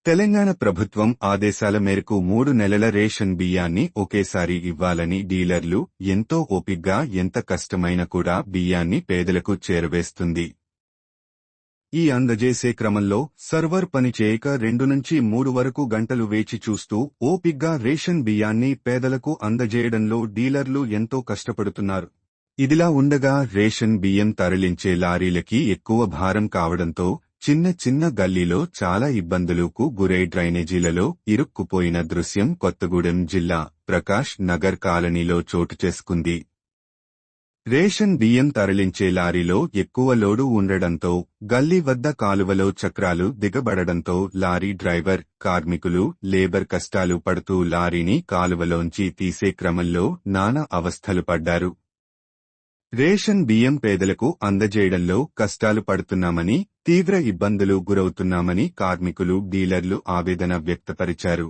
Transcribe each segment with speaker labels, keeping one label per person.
Speaker 1: తెలంగాణ ప్రభుత్వం ఆదేశాల మేరకు 3 నెలల రేషన్ బియ్యాన్ని ఒకేసారి ఇవ్వాలని డీలర్లు ఎంతో ఓపిగ్గా ఎంత కష్టమైనా కూడా బియ్యాన్ని పేదలకు చేరవేస్తుంది. ఈ అందజేసే క్రమంలో సర్వర్ పనిచేయక 2 నుంచి 3 వరకు గంటలు వేచి చూస్తూ ఓపిగ్గా రేషన్ బియ్యాన్ని పేదలకు అందజేయడంలో డీలర్లు ఎంతో కష్టపడుతున్నారు. ఇదిలా ఉండగా రేషన్ బియ్యం తరలించే లారీలకి ఎక్కువ భారం కావడంతో చిన్న చిన్న గల్లీలో చాలా ఇబ్బందులకు గురై డ్రైనేజీలలో ఇరుక్కుపోయిన దృశ్యం కొత్తగూడెం జిల్లా ప్రకాష్ నగర్ కాలనీలో చోటు చేసుకుంది. రేషన్ బియ్యం తరలించే లారీలో ఎక్కువ లోడు ఉండడంతో గల్లీ వద్ద కాలువలో చక్రాలు దిగబడడంతో లారీ డ్రైవర్, కార్మికులు, లేబర్ కష్టాలు పడుతూ లారీని కాలువలోంచి తీసే క్రమంలో నానా అవస్థలు పడ్డారు. రేషన్ బియ్యం పేదలకు అందజేయడంలో కష్టాలు పడుతున్నామని, తీవ్ర ఇబ్బందులు గురవుతున్నామని కార్మికులు, డీలర్లు ఆవేదన వ్యక్తపరిచారు.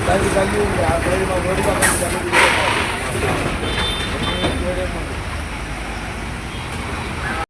Speaker 2: Tadi pagi, ya, kalau mau